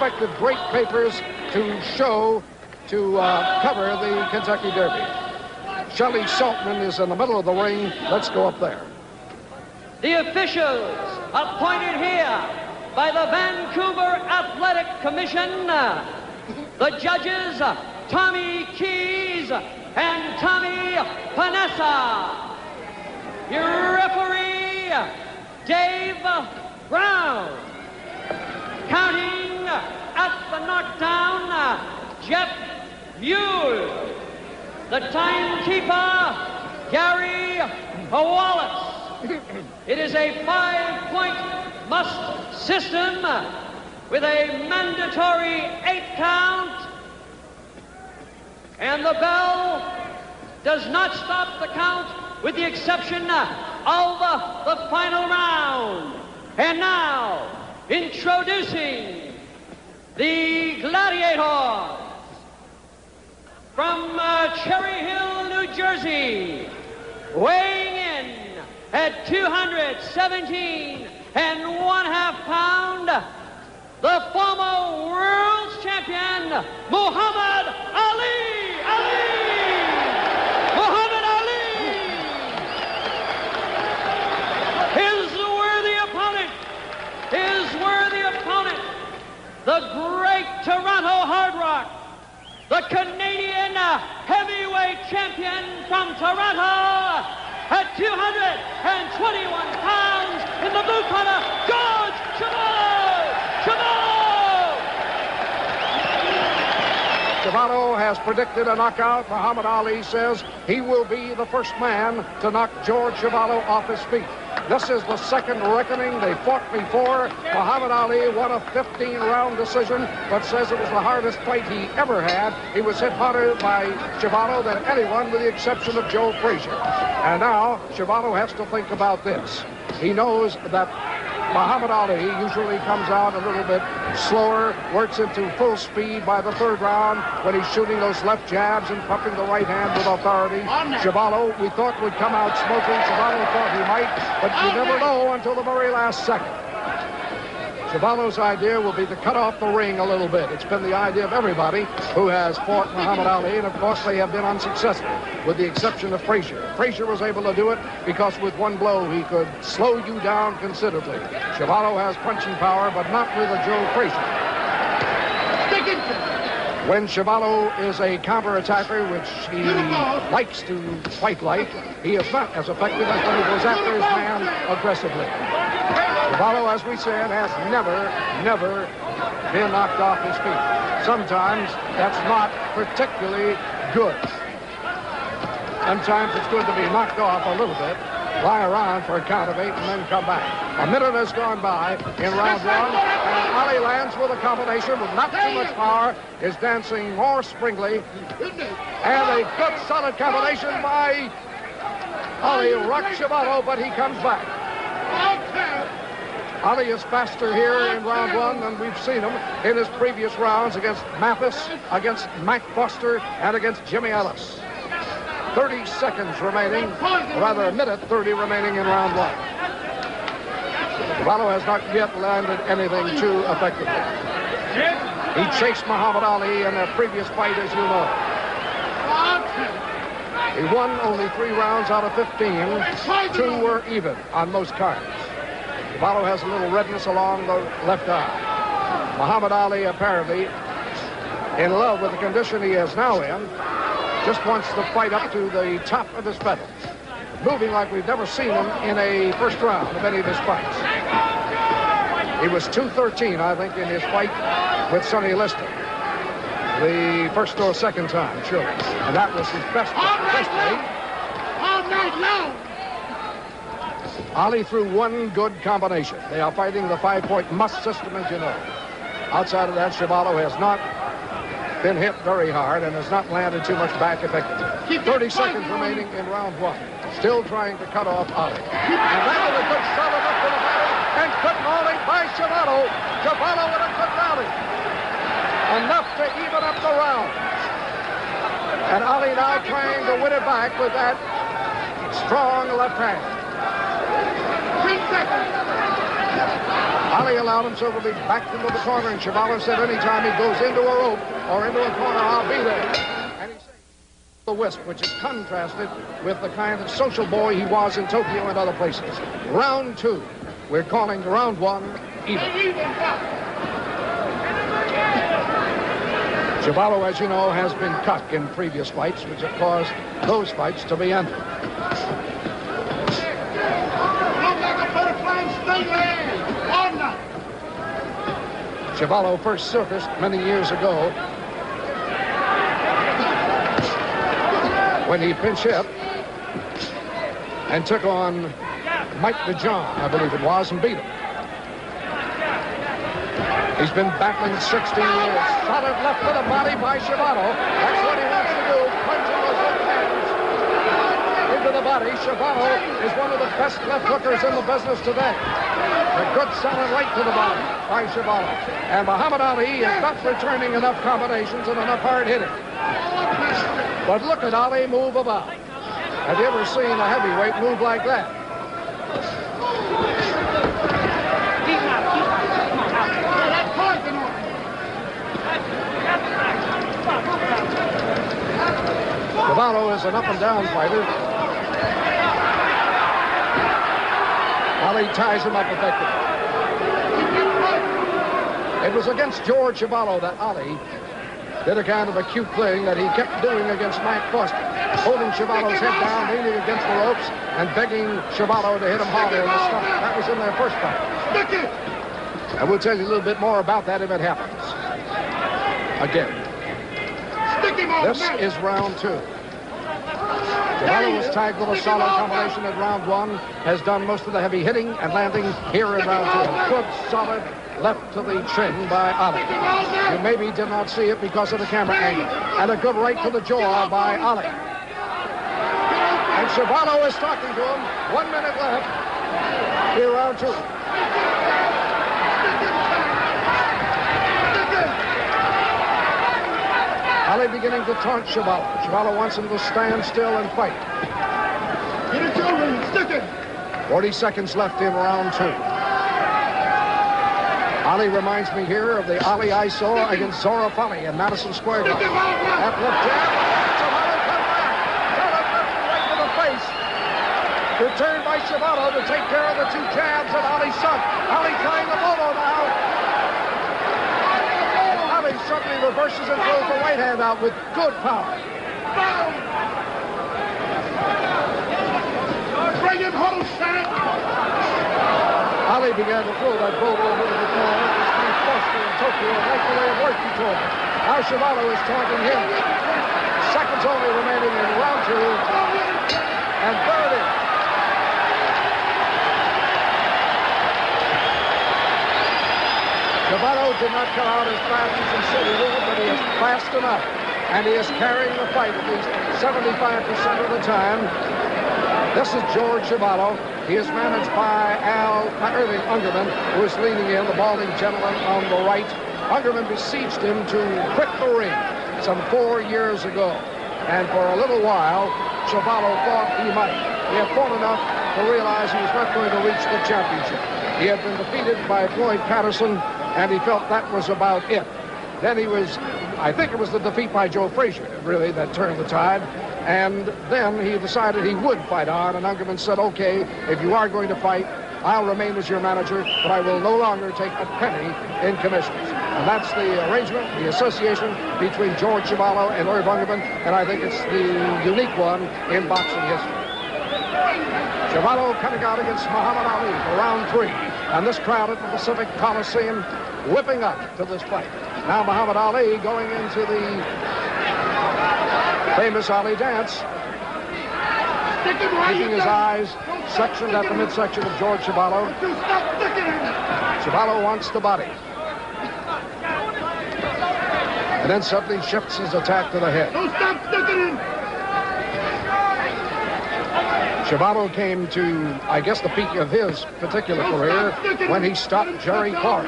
expected great papers to show to cover the Kentucky Derby. Shelley Saltman is in the middle of the ring. Let's go up there. The officials appointed here by the Vancouver Athletic Commission, the judges Tommy Keys and Tommy Panessa. Your referee, Dave Brown. Counting at the knockdown, Jeff Mule. The timekeeper, Gary Wallace. It is a 5-point must system with a mandatory 8 count. And the bell does not stop the count with the exception of the final round. And now, introducing the gladiators from Cherry Hill, New Jersey, weighing in at 217 1/2 pounds, the former world champion, Muhammad Ali. Muhammad Ali! His worthy opponent, the great Toronto Hard Rock, the Canadian heavyweight champion from Toronto, at 221 pounds in the blue corner, George Chuvalo! Chuvalo has predicted a knockout. Muhammad Ali says he will be the first man to knock George Chuvalo off his feet. This is the second reckoning. They fought before. Muhammad Ali won a 15-round decision, but says it was the hardest fight he ever had. He was hit harder by Chuvalo than anyone, with the exception of Joe Frazier. And now Chuvalo has to think about this. He knows that Muhammad Ali usually comes out a little bit slower, works into full speed by the third round when he's shooting those left jabs and pumping the right hand with authority. Chuvalo, we thought, would come out smoking. Chuvalo thought he might, but you never know until the very last second. Chuvalo's idea will be to cut off the ring a little bit. It's been the idea of everybody who has fought Muhammad Ali, and of course they have been unsuccessful, with the exception of Frazier. Frazier was able to do it because with one blow he could slow you down considerably. Chuvalo has punching power, but not with a Joe Frazier. When Chuvalo is a counter-attacker, which he likes to fight like, he is not as effective as when he goes after his man aggressively. Chuvalo, as we said, has never been knocked off his feet. Sometimes that's not particularly good. Sometimes it's good to be knocked off a little bit, lie around for a count of 8, and then come back. A minute has gone by in round 1, and Ali lands with a combination with not too much power, is dancing more springly, and a good solid combination by Ali. Rocked Chuvalo, but he comes back. Ali is faster here in round 1 than we've seen him in his previous rounds against Mathis, against Mac Foster, and against Jimmy Ellis. 30 seconds remaining, rather a minute 30 remaining in round 1. Chuvalo has not yet landed anything too effectively. He chased Muhammad Ali in a previous fight, as you know. He won only 3 rounds out of 15. 2 were even on most cards. Chuvalo has a little redness along the left eye. Muhammad Ali, apparently in love with the condition he is now in, just wants to fight up to the top of his pedal, moving like we've never seen him in a first round of any of his fights. He was 213, I think, in his fight with Sonny Liston. The first or second time, sure. And that was his best weight. All night long. Ali threw one good combination. They are fighting the 5-point must system, as you know. Outside of that, Chuvalo has not been hit very hard and has not landed too much back effectively. 30 seconds remaining in round 1. Still trying to cut off Ali. And that was a good solid up to the body, and good mauling by Chuvalo. Chuvalo with a good rally. Enough to even up the round. And Ali now trying to win it back with that strong left hand. 10 seconds. Ali allowed himself to be backed into the corner, and Chuvalo said anytime he goes into a rope or into a corner, I'll be there. And he said the wisp, which is contrasted with the kind of social boy he was in Tokyo and other places. Round 2. We're calling round 1 even. Chuvalo, as you know, has been cut in previous fights, which have caused those fights to be ended. Chuvalo first surfaced many years ago when he pinch hit and took on Mike DeJohn, I believe it was, and beat him. He's been battling 16 years. Solid left with a body by Chuvalo. That's what he wants to do. Punching those hook hands into the body. Chuvalo is one of the best left hookers in the business today. A good solid right to the body by Chuvalo. And Muhammad Ali is not returning enough combinations and enough hard hitting. But look at Ali move about. Have you ever seen a heavyweight move like that? Chuvalo is an up-and-down fighter. Ali ties him up effectively. It was against George Chuvalo that Ali did a kind of a cute thing that he kept doing against Mike Foster, holding Chuvalo's head down, leaning against the ropes, and begging Chuvalo to hit him harder in the stomach. That was in their first fight. And we'll tell you a little bit more about that if it happens. Again. This is round 2. Chuvalo was tagged with a solid combination at round 1, has done most of the heavy hitting and landing here in round 2. A good, solid left to the chin by Ali. You maybe did not see it because of the camera angle. And a good right to the jaw by Ali. And Chuvalo is talking to him. 1 minute left here, round 2. Ali beginning to taunt Chuvalo. Chuvalo wants him to stand still and fight. Get it, children, stick it. 40 seconds left in round 2. Ali reminds me here of the Ali I saw against Zora Fali in Madison Square Garden. That left jab. Chuvalo come back. Right to the face. Returned by Chuvalo to take care of the 2 jabs that Ali sunk. Ali trying the bolo now. Suddenly reverses and throws the right hand out with good power. Bring him home, Shank. Ali began to throw that bolo a little bit more. It was Foster in Tokyo, and that's the way it worked, he told me. Now Chuvalo is taunting him. Seconds only remaining in round 2. And there it is. Chuvalo did not come out as fast as he said he would, but he is fast enough. And he is carrying the fight at least 75% of the time. This is George Chuvalo. He is managed by Irving Ungerman, who is leaning in, the balding gentleman on the right. Ungerman besieged him to quit the ring some 4 years ago. And for a little while, Chuvalo thought he might. He had fought enough to realize he was not going to reach the championship. He had been defeated by Floyd Patterson, and he felt that was about it. Then he was, I think it was the defeat by Joe Frazier, really, that turned the tide. And then he decided he would fight on, and Ungerman said, okay, if you are going to fight, I'll remain as your manager, but I will no longer take a penny in commissions. And that's the arrangement, the association between George Chuvalo and Irv Ungerman, and I think it's the unique one in boxing history. Chuvalo coming out against Muhammad Ali for round 3. And this crowd at the Pacific Coliseum whipping up to this fight. Now Muhammad Ali going into the famous Ali dance. Keeping his eyes sectioned at the midsection of George Chuvalo. Chuvalo wants the body. And then suddenly shifts his attack to the head. Chuvalo came to, I guess, the peak of his particular career when he stopped Jerry Clark.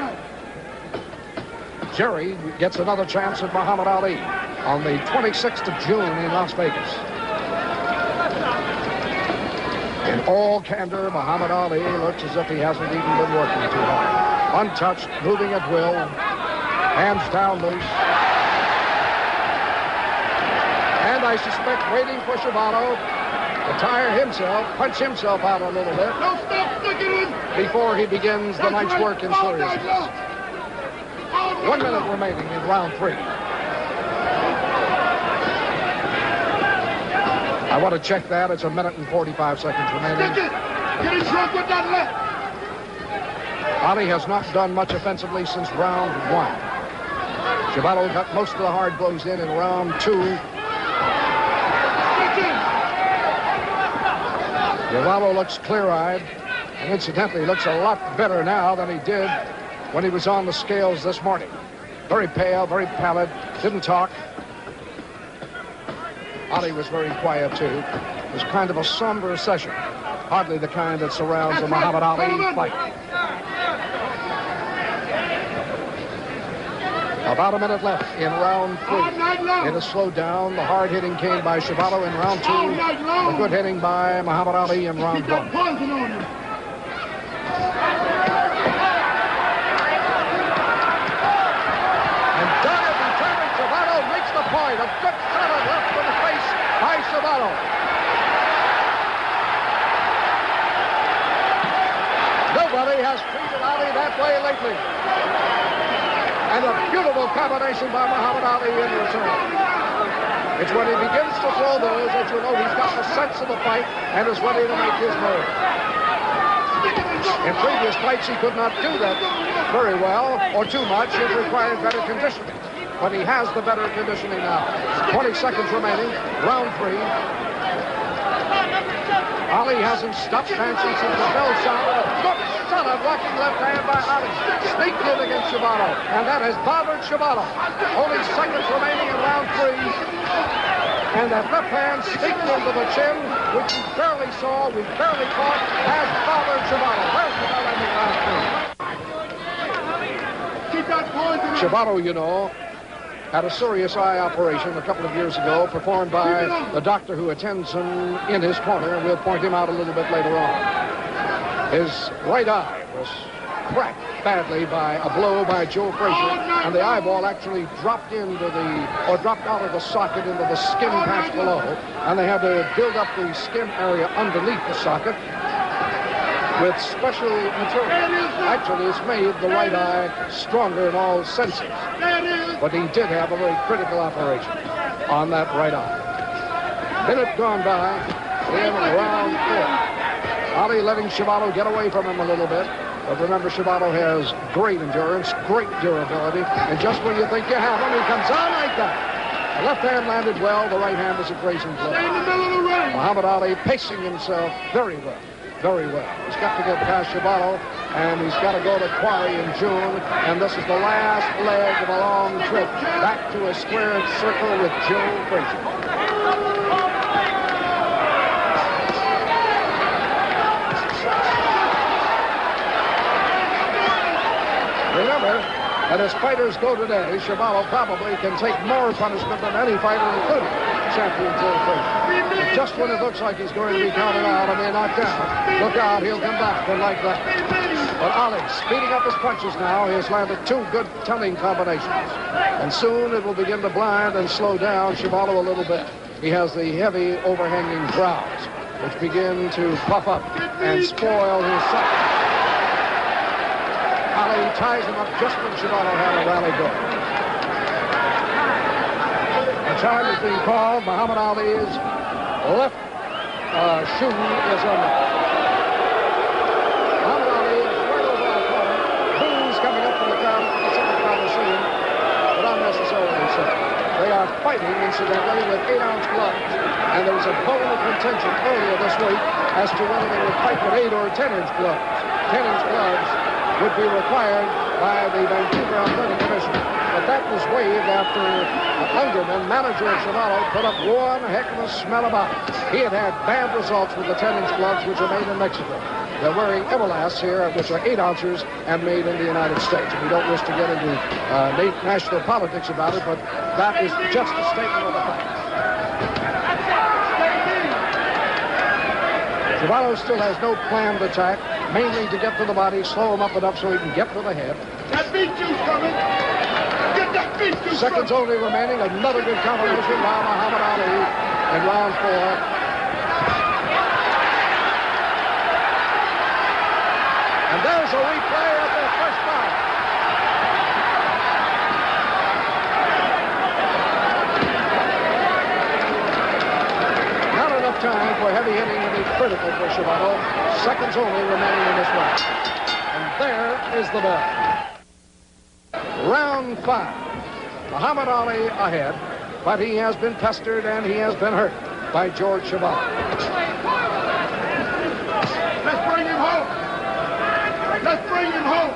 Jerry gets another chance at Muhammad Ali on the 26th of June in Las Vegas. In all candor, Muhammad Ali looks as if he hasn't even been working too hard. Untouched, moving at will. Hands down loose. And I suspect waiting for Chuvalo to tire himself, punch himself out a little bit before he begins the night's work in seriousness. 1 minute remaining in round 3. I want to check that. It's 1 minute and 45 seconds remaining. Get it drunk with that left. Ali has not done much offensively since round 1. Chuvalo got most of the hard blows in round 2. Chuvalo looks clear-eyed, and incidentally looks a lot better now than he did when he was on the scales this morning. Very pale, very pallid, didn't talk. Ali was very quiet, too. It was kind of a somber session. Hardly the kind that surrounds a Muhammad Ali fight. About a minute left in round 3. It has slowed down. The hard hitting came by Chuvalo in round 2. The good hitting by Muhammad Ali in round 1. And dogged and determined, Chuvalo makes the point. A good shot of left in the face by Chuvalo. Nobody has treated Ali that way lately. And a beautiful combination by Muhammad Ali in return. It's when he begins to throw those that you know he's got the sense of the fight and is ready to make his move. In previous fights, he could not do that very well or too much. It required better conditioning. But he has the better conditioning now. 20 seconds remaining, round 3. Ali hasn't stopped dancing since the bell sounded. A good shot of blocking left hand by Ali. Sneaked in against Chuvalo, and that has bothered Chuvalo. Only seconds remaining in round 3. And that left hand sneaked into the chin, which we barely saw, we barely caught, has bothered Chuvalo. Where's the bell ending round 3? Keep that poison. Chuvalo, you know, had a serious eye operation a couple of years ago performed by the doctor who attends him in his corner, and we'll point him out a little bit later on. His right eye was cracked badly by a blow by Joe Frazier, and the eyeball actually dropped dropped out of the socket into the skin patch below, and they had to build up the skin area underneath the socket with special material. Actually, it's made the right eye stronger in all senses. But he did have a very critical operation on that right eye. Minute gone by in round 4. Ali letting Chuvalo get away from him a little bit. But remember, Chuvalo has great endurance, great durability. And just when you think you have him, he comes on like that. The left hand landed well. The right hand was a grazing blow. Muhammad Ali pacing himself very well. Very well. He's got to get past Chuvalo, and he's got to go to Quarry in June, and this is the last leg of a long trip back to a square circle with Joe Frazier. Remember that as fighters go today, Chuvalo probably can take more punishment than any fighter, including champion Joe Frazier. Just when it looks like he's going to be counted out and they're knocked down, look out, he'll come back and like that. But Ali, speeding up his punches now, he has landed 2 good telling combinations. And soon it will begin to blind and slow down Chuvalo a little bit. He has the heavy overhanging brows, which begin to puff up and spoil his sight. Ali ties him up just when Chuvalo had a rally going. The time is being called. Muhammad Ali's left shoe is on. Muhammad Ali is right over the corner. Boos coming up from the crowd. That's what the crowd is seeing, but unnecessarily so. They are fighting, incidentally, with 8-ounce gloves. And there was a bone of contention earlier this week as to whether they would fight with 8 or 10-inch gloves. 10-inch gloves would be required by the Vancouver Athletic Commission. But that was waived after Ungerman, manager of Chuvalo, put up one heck of a smell about it. He had had bad results with the 10-inch gloves, which are made in Mexico. They're wearing Everlasts here, which are 8-ouncers and made in the United States. And we don't wish to get into national politics about it, but that is just a statement of the fact. Chuvalo still has no planned attack. mainly to get to the body, slow him up enough so he can get to the head. That beat juice coming. Get that beat juice. Seconds only remaining. Another good combination by Muhammad Ali in round 4. And there's a replay of the first round. Not enough time for heavy hitting to be critical for Chuvalo. Seconds only remaining in this round. And there is the bell. Round 5. Muhammad Ali ahead, but he has been pestered and he has been hurt by George Chuvalo. Let's bring him home. Let's bring him home.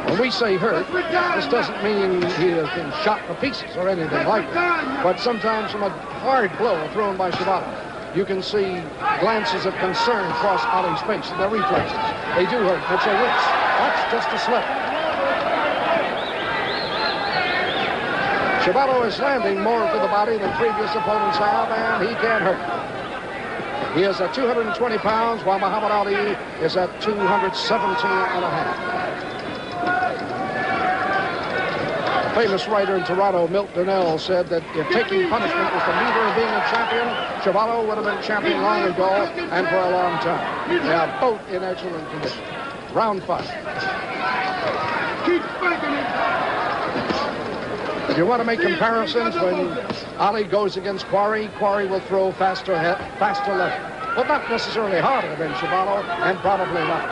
When we say hurt, this doesn't mean he has been shot to pieces or anything like that. But sometimes from a hard blow thrown by Chuvalo, you can see glances of concern cross Ali's face. They're reflexes. They do hurt. It's a wince. That's just a slip. Chuvalo is landing more to the body than previous opponents have, and he can't hurt. He is at 220 pounds, while Muhammad Ali is at 217 and a half. A famous writer in Toronto, Milt Donnell, said that if taking punishment was the meter of being a champion, Chuvalo would have been champion long ago and for a long time. They are both in excellent condition. Round 5. Keep spanking him. If you want to make comparisons, when Ali goes against Quarry, Quarry will throw faster left, but not necessarily harder than Chuvalo, and probably not.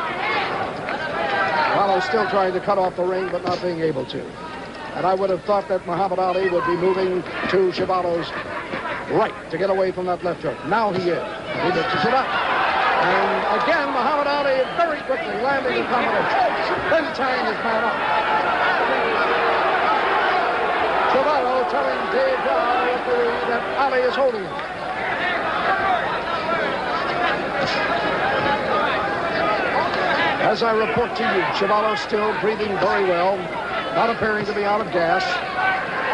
Chuvalo's still trying to cut off the ring, but not being able to. And I would have thought that Muhammad Ali would be moving to Chuvalo's right to get away from that left hook. Now he is. He mixes it up. And again, Muhammad Ali very quickly landing the combination. Then tying his man up. Chuvalo telling Dave Dow that Ali is holding him. As I report to you, Chuvalo still breathing very well, not appearing to be out of gas.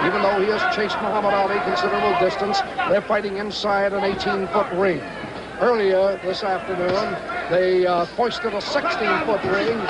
Even though he has chased Muhammad Ali considerable distance, they're fighting inside an 18-foot ring. Earlier this afternoon, they hoisted a 16-foot ring.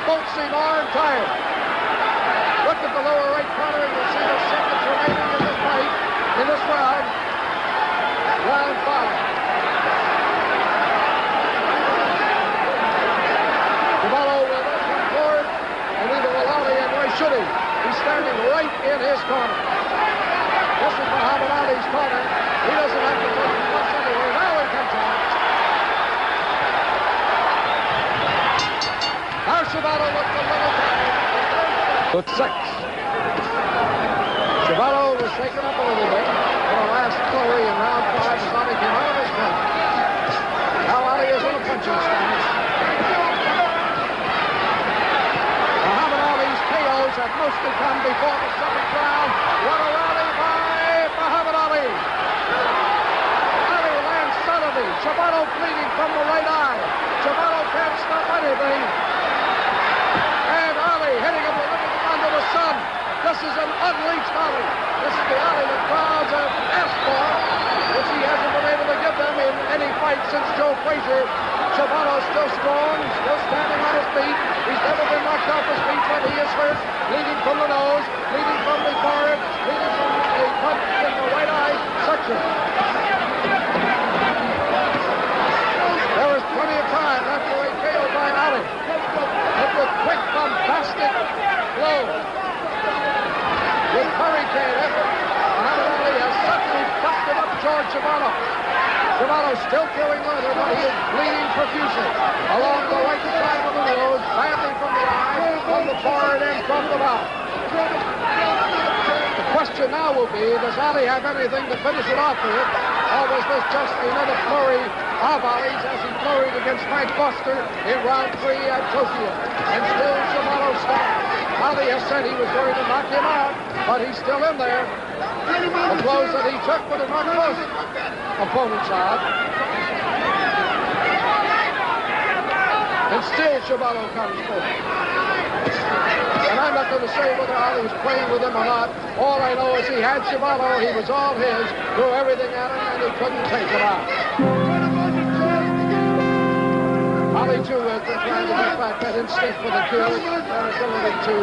Both seem arm tired. Look at the lower right corner and you'll see the seconds remaining in this fight, in this round. Round 5. Chuvalo will come forward, and neither will Ali, and why should he? He's standing right in his corner. This is Muhammad Ali's corner. He doesn't have to look much anywhere. Now he comes out. Now Chuvalo looks a little tired. With 6. Chuvalo was shaken up a little bit for the last flurry in round 5 as Ali came out of his corner. Now Ali is in a punching stance. Muhammad Ali's KOs have mostly come before the 7th round. What a rally by Muhammad Ali. Ali lands suddenly. Chuvalo bleeding from the right eye. Chuvalo can't stop anything. And Ali hitting him with everything under the sun. This is an unleashed Ali. This is the Ali the crowds have asked for, which he hasn't been able to give them in any fight since Joe Frazier. Chuvalo's still strong, still standing on his feet. He's never been knocked off his feet, but he is hurt, bleeding from the nose, bleeding from the forehead, bleeding from a punch in the right eye section. There was plenty of time after a KO by Ali. But with quick, bombastic blows, with hurricane effort, Muhammad Ali has suddenly busted up George Chuvalo. Chuvalo still throwing leather, but he is bleeding profusely along the right side of the nose, badly from the eye, from the forehead, and from the mouth. The question now will be, does Ali have anything to finish it off with, or was this just another flurry of Ali's as he flurried against Frank Foster in round 3 at Tokyo. And still Chuvalo stands. Ali has said he was going to knock him out, but he's still in there. The blows that he took would have knocked most opponents out. And still Chuvalo comes forward. And I'm not going to say whether Ali was playing with him or not. All I know is he had Chuvalo. He was all his. Threw everything at him, and he couldn't take him out. Ali, too, has been trying to get back that instinct for the kill, that ability to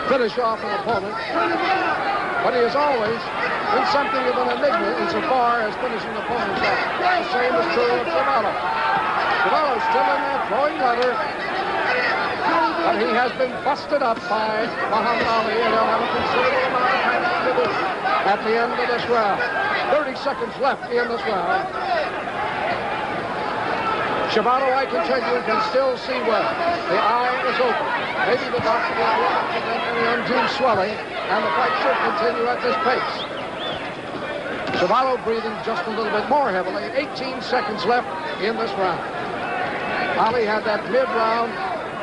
finish off an opponent. But he has always been something of an enigma insofar as finishing opponents off. The same is true of Chuvalo. Chuvalo's still in there throwing leather. But he has been busted up by Muhammad Ali, and he'll have a considerable amount of time to do at the end of this round. 30 seconds left in this round. Chuvalo, I can tell you, can still see well. The eye is open. Maybe the doctor will be able to prevent any undue swelling, and the fight should continue at this pace. Chuvalo breathing just a little bit more heavily. 18 seconds left in this round. Ali had that mid-round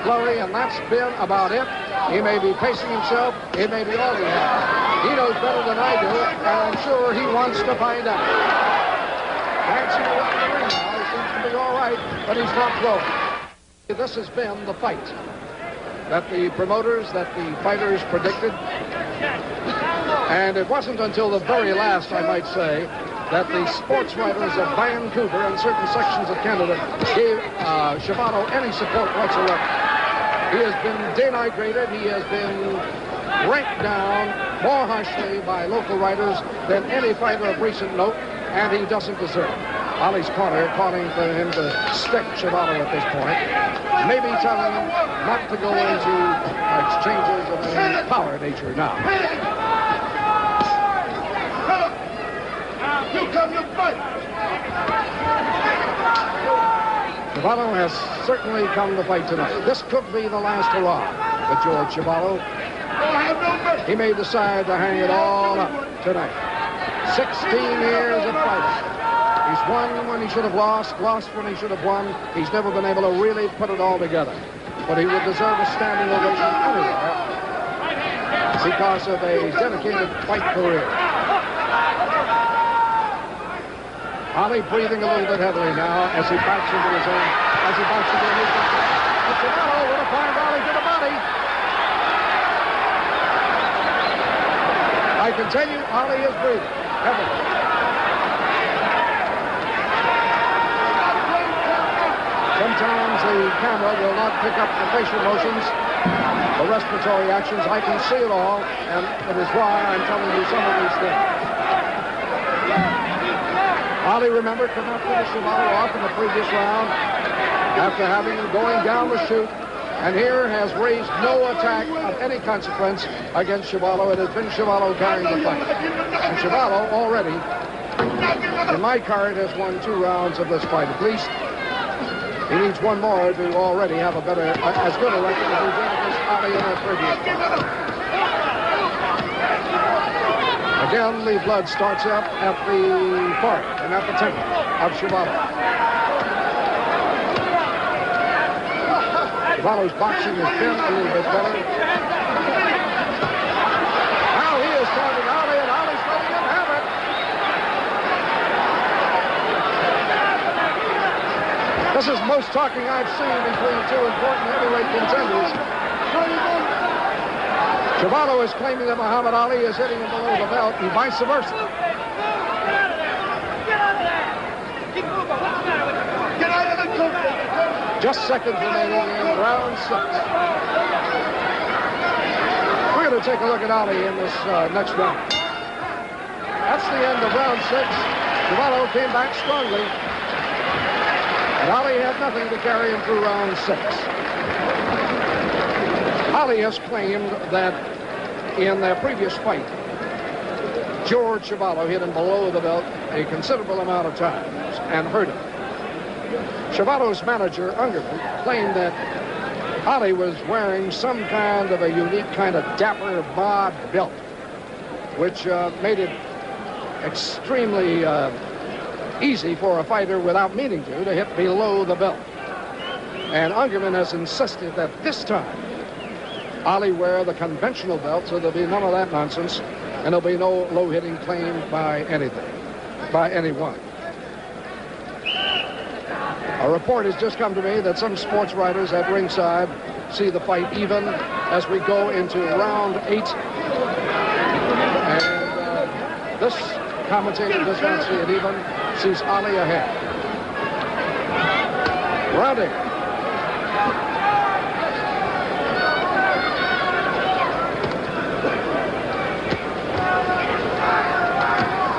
flurry, and that's been about it. He may be pacing himself. It may be all he has. He knows better than I do, and I'm sure he wants to find out. Dancing around the ring now. He seems to be all right, but he's not throwing. This has been the fight that the promoters, that the fighters predicted. And it wasn't until the very last, I might say, that the sports writers of Vancouver and certain sections of Canada gave Chuvalo any support whatsoever. He has been denigrated. He has been ranked down more harshly by local writers than any fighter of recent note, and he doesn't deserve it. Ali's corner calling for him to stick Chuvalo at this point, maybe telling him not to go into exchanges of any power nature now. You come to fight. Chuvalo has certainly come to fight tonight. This could be the last hurrah for George Chuvalo. He may decide to hang it all up tonight. 16 years of fighting. He's won when he should have lost when he should have won. He's never been able to really put it all together. But he would deserve a standing ovation anywhere because of a dedicated fight career. Ali breathing a little bit heavily now as he backs into his own, as he backs into his own. But Chuvalo with a fine rally to the body. I continue, Ali is breathing heavily. Sometimes the camera will not pick up the facial motions, the respiratory actions. I can see it all, and it is why I'm telling you some of these things. Ali, remember, could not finish Chuvalo off in the previous round after having him going down the chute, and here has raised no attack of any consequence against Chuvalo. It has been Chuvalo carrying the fight. And Chuvalo already, in my card, has won 2 rounds of this fight at least. He needs one more to already have a better, as good a record as he did against Ali in that previous fight. Again, the blood starts up at the forehead and at the temple of Chuvalo. Chuvalo's boxing has been a little bit better. Now he is targeting Ali, and Ali's letting him have it. This is most talking I've seen between 2 important heavyweight contenders. Chuvalo is claiming that Muhammad Ali is hitting him below the belt, and vice versa. Get out of the court. Just seconds remaining in round 6. We're going to take a look at Ali in this next round. That's the end of round 6. Chuvalo came back strongly, and Ali had nothing to carry him through round 6. Ali has claimed that in their previous fight, George Chuvalo hit him below the belt a considerable amount of times and hurt him. Chuvalo's manager, Ungerman, claimed that Ali was wearing some kind of a unique kind of dapper bod belt, which made it extremely easy for a fighter without meaning to hit below the belt. And Ungerman has insisted that this time Ali wear the conventional belt, so there'll be none of that nonsense, and there'll be no low-hitting claim by anyone. A report has just come to me that some sports writers at ringside see the fight even as we go into round 8. And this commentator does not see it even, sees Ali ahead. Round 8.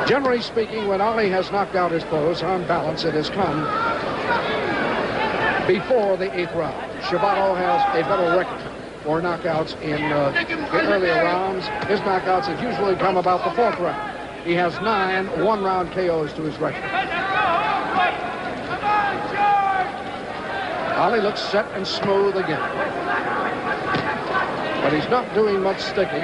Generally speaking, when Ali has knocked out his foes on balance, it has come before the 8th round. Chuvalo has a better record for knockouts in the earlier rounds. His knockouts have usually come about the 4th round. He has 9 one-round KOs to his record. Ali looks set and smooth again. But he's not doing much sticking.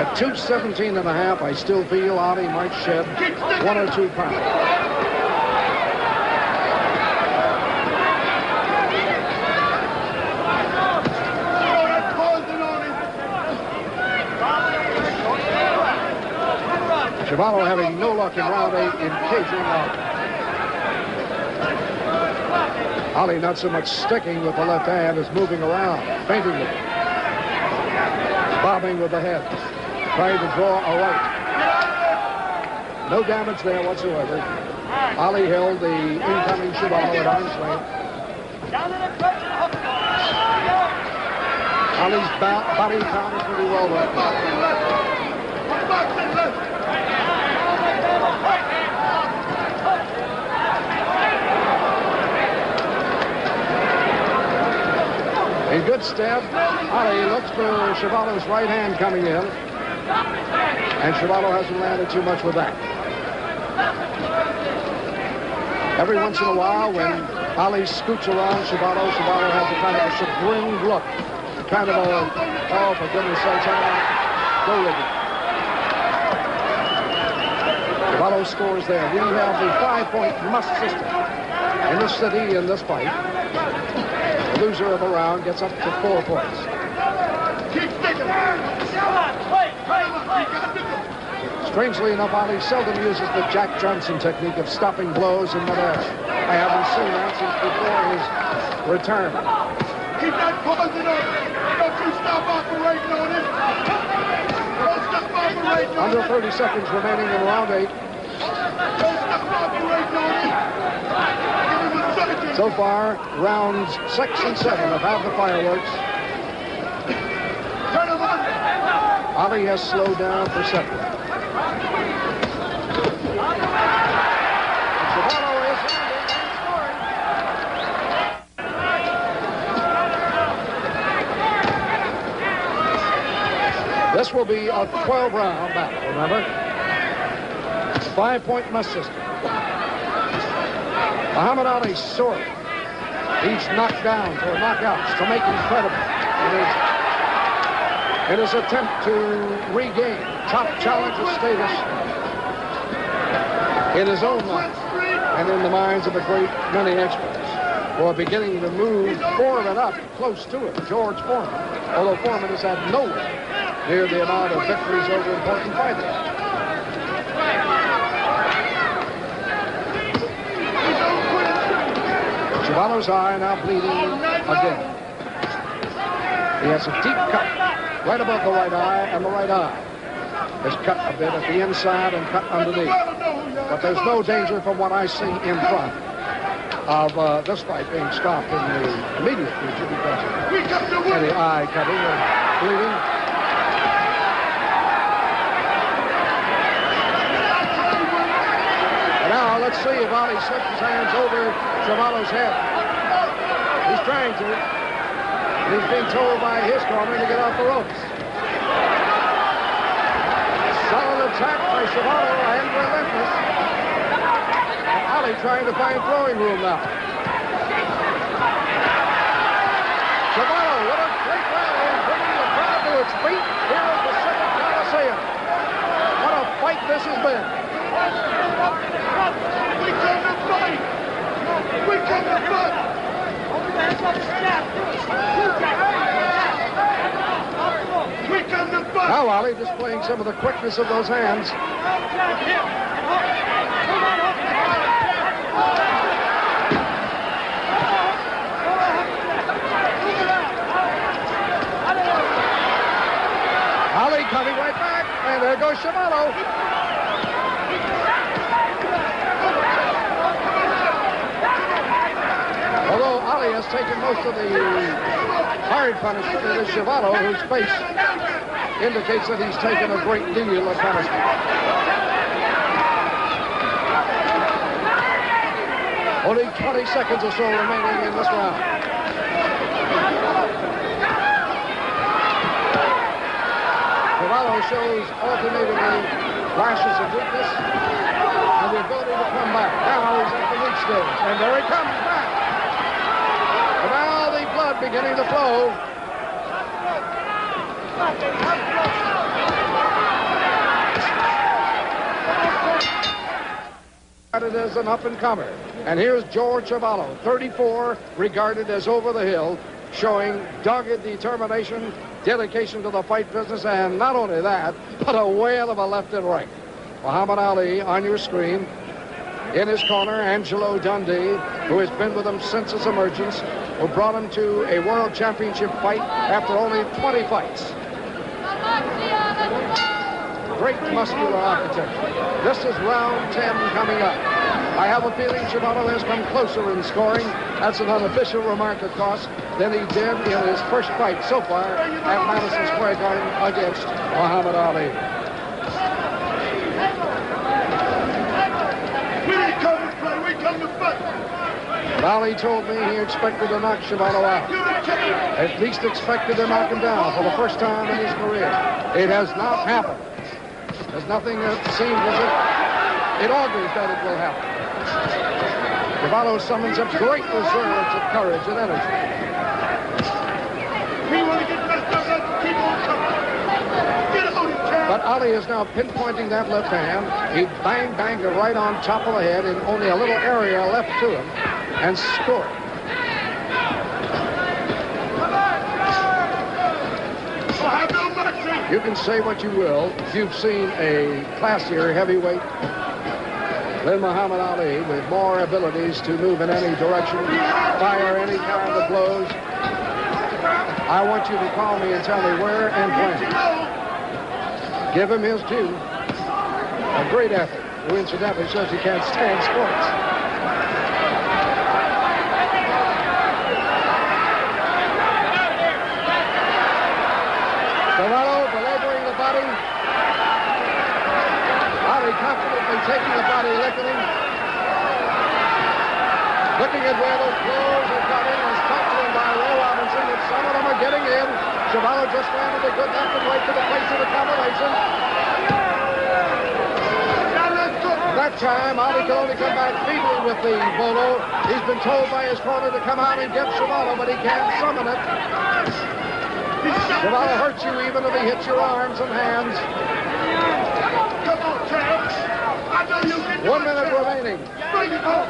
At 217.5, I still feel Ali might shed 1 or 2 pounds. Chuvalo having no luck in round 8 in caging Ali not so much sticking with the left hand as moving around, feinting with it, bobbing with the head, trying to draw a right. No damage there whatsoever. Ali held the incoming Chuvalo at arm's length. Ali's body count is pretty well right. In good stead, Ali looks for Chuvalo's right hand coming in, and Chuvalo hasn't landed too much with that. Every once in a while, when Ali scoots around Chuvalo has a kind of a chagrined look, kind of a, oh, for goodness sakes, go with it. Chuvalo scores there. We have the 5-point must system in the city in this fight. The loser of the round gets up to 4 points. Strangely enough, Ali seldom uses the Jack Johnson technique of stopping blows in midair. I haven't seen that since before his return. Keep that pausing on it. Don't you stop operating on it. Don't stop operating on it. Under 30 seconds remaining in round 8. Don't stop operating on it. So far, rounds 6 and 7 have had the fireworks. Ali has slowed down for 7. Chuvalo is landing and scoring. This will be a 12-round battle, remember? 5-point must system. Muhammad Ali soared. Each knocked down for knockouts to make him credible in his attempt to regain top challenger status in his own mind and in the minds of a great many experts who are beginning to move Foreman up close to it, George Foreman, although Foreman has had nowhere near the amount of victories over important fighters. Chuvalo's eye now bleeding again. He has a deep cut right above the right eye, and the right eye is cut a bit at the inside and cut underneath. But there's no danger from what I see in front of this fight being stopped in the immediate future because of any eye cutting or bleeding. Now, let's see if Ali slips his hands over Chuvalo's head. He's trying to. He's being told by his corner to get off the ropes. Solid attack by Chuvalo and relentless. Ali trying to find throwing room now. Chuvalo with a great rally, bringing the crowd to its feet here at the Pacific Coliseum. What a fight this has been. We come to fight. We come to fight. We come to fight. Now Ali displaying some of the quickness of those hands. Ali coming right back, and there goes Chuvalo. Although Ali has taken most of the hard punishment, it is Chuvalo whose face indicates that he's taken a great deal of punishment. Only 20 seconds or so remaining in this round. Chuvalo shows alternatingly flashes of weakness and the ability to come back. Now he's at the weak stage, and there he comes back. And now the blood beginning to flow. Regarded as an up-and-comer. And here's George Chuvalo, 34, regarded as over the hill, showing dogged determination, dedication to the fight business, and not only that, but a whale of a left and right. Muhammad Ali on your screen. In his corner, Angelo Dundee, who has been with him since his emergence, who brought him to a world championship fight after only 20 fights. Great muscular architecture. This is round 10 coming up. I have a feeling Chuvalo has come closer in scoring. That's an unofficial remark, of course, than he did in his first fight so far at Madison Square Garden against Muhammad Ali. We didn't come to play. We come to fight. But Ali told me he expected to knock Chuvalo out. At least expected to knock him down for the first time in his career. It has not happened. There's nothing that seems as if it augurs that it will happen. Chuvalo summons up great reserves of courage and energy. We want to get messed up. Let's keep on coming. Get on it, Chad. But Ali is now pinpointing that left hand. He banged it right on top of the head in only a little area left to him and scored. You can say what you will. You've seen a classier heavyweight than Muhammad Ali with more abilities to move in any direction, fire any kind of blows. I want you to call me and tell me where and when. Give him his due. A great athlete who incidentally says he can't stand sports. Chuvalo belaboring the body. Ali confidently taking the body, licking him. Looking at where those blows have got in, as talked to him by Ray Robinson, that some of them are getting in. Chuvalo just landed a good left and right to the place of the combination. That time, Ali can only come back feebly with the bolo. He's been told by his corner to come out and get Chuvalo, but he can't summon it. Chuvalo hurts you even if he hits your arms and hands. Come on, Chad. I know you can do 1 it, minute Chad. remaining Bring it home.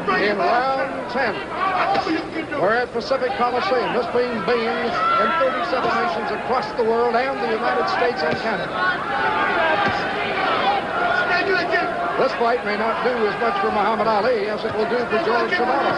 Bring in it home. round 10. I know you can do We're it. at Pacific Coliseum. This being beamed in 37 nations across the world and the United States and Canada. Stand it again. This fight may not do as much for Muhammad Ali as it will do for George Chuvalo.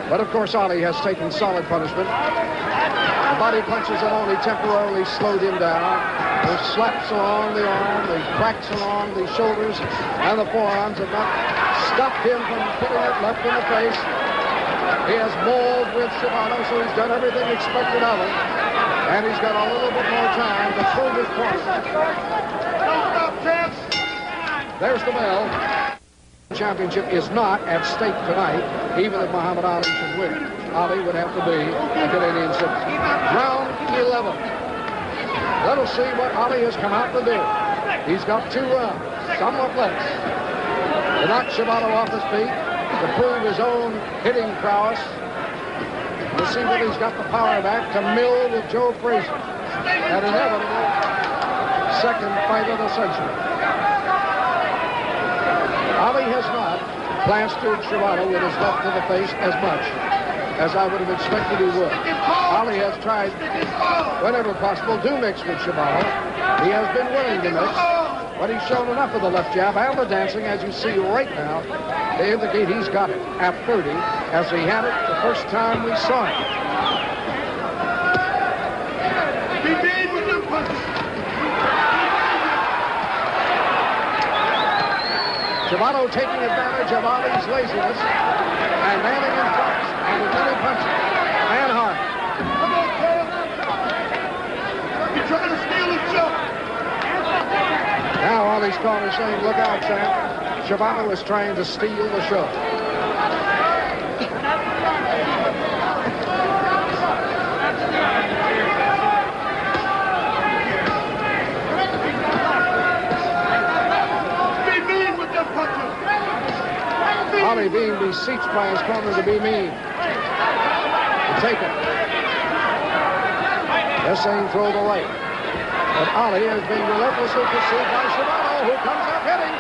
But of course, Ali has taken solid punishment. The body punches have only temporarily slowed him down. The slaps along the arm, the cracks along the shoulders and the forearms have not stopped him from putting it left in the face. He has mauled with Chuvalo, so he's done everything expected of him. And he's got a little bit more time to prove his point. Don't stop, champ. There's the bell. The championship is not at stake tonight, even if Muhammad Ali should win. Ali would have to be a Canadian citizen. Round 11. Let us see what Ali has come out to do. He's got 2 rounds, somewhat less, to knock Chuvalo off his feet, to prove his own hitting prowess, to see whether he's got the power back to mill with Joe Frazier. That inevitable second fight of the century. Ali has not plastered Chuvalo with his left to the face as much as I would have expected he would. Ali has tried, whenever possible, to mix with Chuvalo. He has been willing to mix, but he's shown enough of the left jab and the dancing, as you see right now, to indicate he's got it at 30, as he had it the first time we saw him. Chuvalo taking advantage of Ali's laziness and manning in front and with many punches and hard. Come on, Cam. You're trying to steal his show. Now Ali's corner saying, look out, Sam. Chuvalo is trying to steal the show. Ali being beseeched by his corner to be mean. To take it. They're saying throw the right. But Ali has been relentlessly pursued by Chuvalo, who comes up hitting.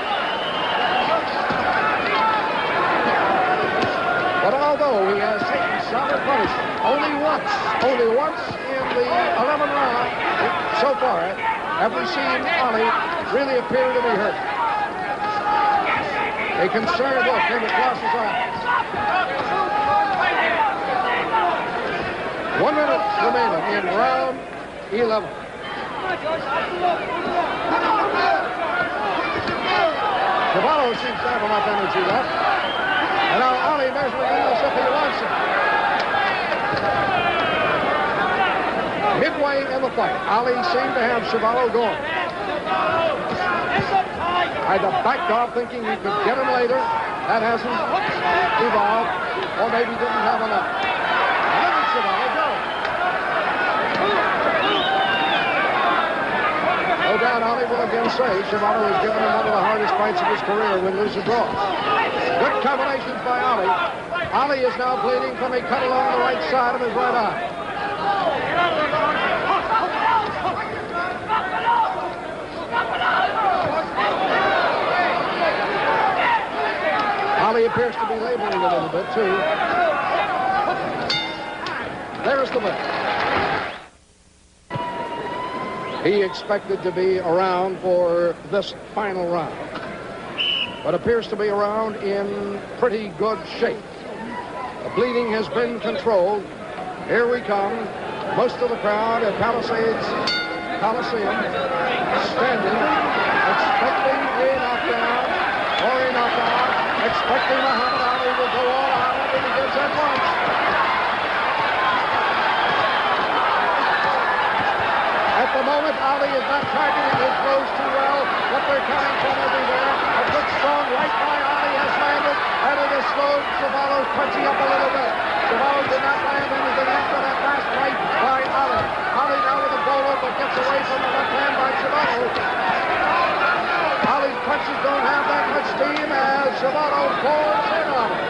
But although he has taken solid punishment, only once in the 11th round so far have we seen Ali really appear to be hurt. A concerned look came across his eyes. 1 minute remaining in round 11. Chuvalo seems to have enough energy left. And now Ali measuring in as if he wants it. Midway in the fight, Ali seemed to have Chuvalo going. Either backed off thinking he could get him later. That hasn't evolved. Or maybe didn't have enough. Look at Chuvalo go. No doubt Ali will again say Chuvalo has given him one of the hardest fights of his career, win, lose, or draw. Good combinations by Ali. Ali is now bleeding from a cut along the right side of his right eye. Ali appears to be laboring a little bit, too. There's the win. He expected to be around for this final round, but appears to be around in pretty good shape. The bleeding has been controlled. Here we come. Most of the crowd at Palisades Coliseum standing, expecting a knockdown or a knockout, expecting Muhammad Ali will go all out and it begins at once. At the moment, Ali is not targeting his blows too well, but they're coming from everywhere. A good strong right by Ali has landed, and it has slowed Chuvalo's punching up a little bit. Chuvalo did not land anything after that last right by Ali. Ali now with a bowler, but gets away from the left hand by Chuvalo. Ali's punches don't have that much steam as Chuvalo pours in on him.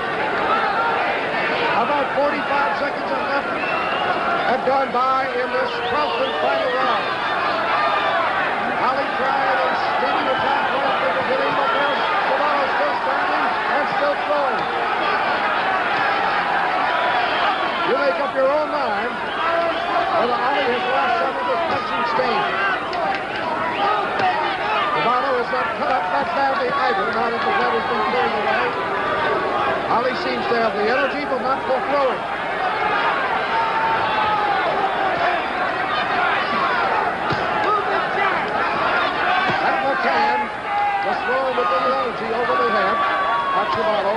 About 45 seconds are left. Have gone by in this 12th and final round. Ali tried a steady attack right up to the beginning, but there's Chuvalo still standing and still throwing. You make up your own mind whether Ali has lost some of his punching steam. Chuvalo has not cut up that badly either, now that the blood has been cleared away. Ali seems to have the energy, but not for throwing. Just throwing with the energy over the head of Chuvalo.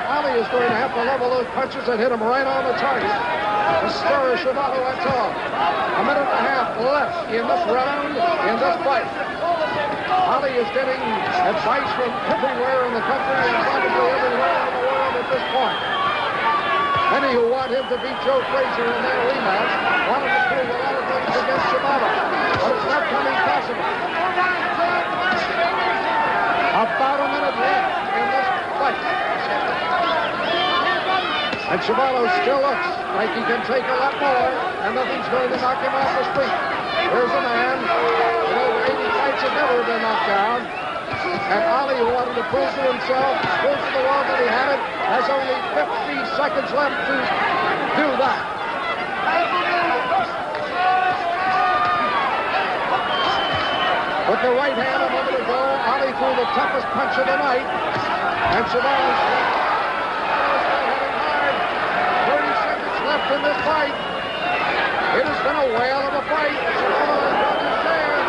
Ali is going to have to level those punches and hit him right on the target to stir Chuvalo at all. A minute and a half left in this round, in this fight. Ali is getting advice from everywhere in the country and probably everywhere in the world at this point. Many who want him to beat Joe Frazier in their rematch want him to prove a lot of things against Chuvalo, but it's not coming possible. About a minute left in this fight. And Chuvalo still looks like he can take a lot more, and nothing's going to knock him off his feet. Here's a man with over 80 fights have never been knocked down. And Ali, who wanted to prove to himself, prove to the world that he had it, has only 50 seconds left to do that. With the right hand a moment ago, Ali threw the toughest punch of the night. And Chuvalo's heading hard. 30 seconds left in this fight. It has been a whale of a fight. Chuvalo has got his chance.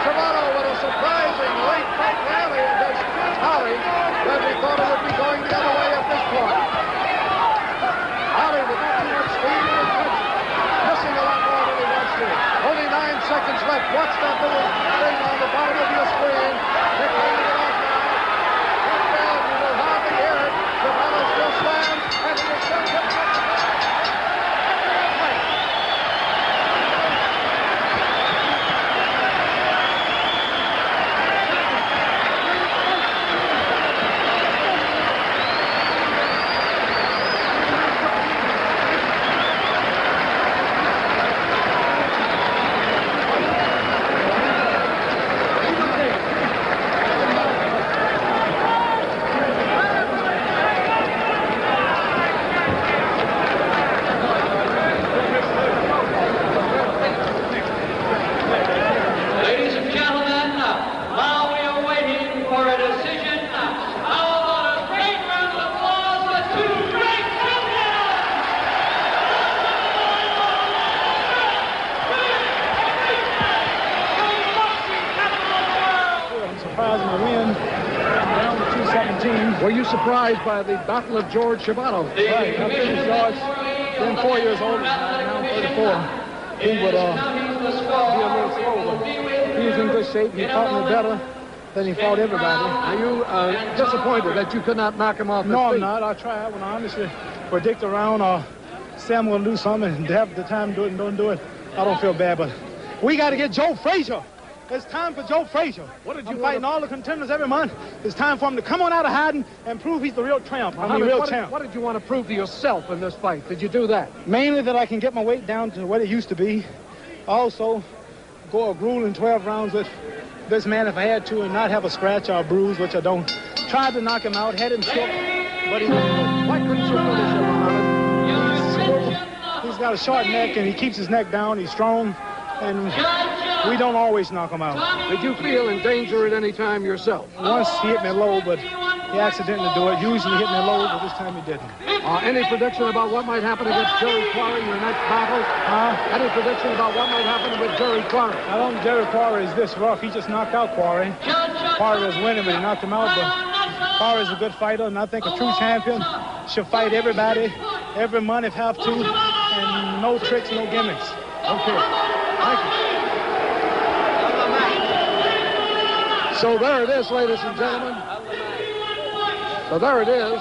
Chuvalo with a surprising late fight rally against Ali when we thought it would be going the other way at this point. Ali with not too much speed in his punch, missing a lot more than he wants to. Only 9 seconds left. Watch that little thing on the bottom of your screen. They're playing it off now. One bell, you will hardly hear it. Chuvalo still stands, and it is still hit. Were you surprised by the battle of George Chuvalo? Right. I think George, been 4 years old, now 34. He would be a little slow, but he was in good shape. He fought me better than he fought everybody. Are you disappointed that you could not knock him off his No, feet? I'm not. I tried. When I honestly predict around or say I'm going to do something and have the time to do it and don't do it, I don't feel bad. But we got to get Joe Frazier. It's time for Joe Frazier. What did you I'm fighting all the contenders every month. It's time for him to come on out of hiding and prove he's the real champ. What did you want to prove to yourself in this fight? Did you do that? Mainly that I can get my weight down to what it used to be. Also, go a grueling 12 rounds with this man if I had to and not have a scratch or a bruise, which I don't. Tried to knock him out, had him shook, but he didn't. Why couldn't you finish him, Muhammad? He's got a short neck and he keeps his neck down. He's strong, and we don't always knock him out. Did you feel in danger at any time yourself? Once he hit me low, but he accidentally do it. Usually he hit me low, but this time he didn't. Any prediction about what might happen against Jerry Quarry in your next battle? Any prediction about what might happen with Jerry Quarry? I don't think Jerry Quarry is this rough. He just knocked out Quarry. Quarry was winning, but he knocked him out. But Quarry's a good fighter, and I think a true champion should fight everybody, every month if have to, and no tricks, no gimmicks. Okay. Thank you. So there it is, ladies and gentlemen. So there it is,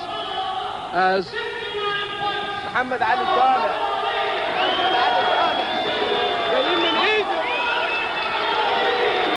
as محمد علي طالع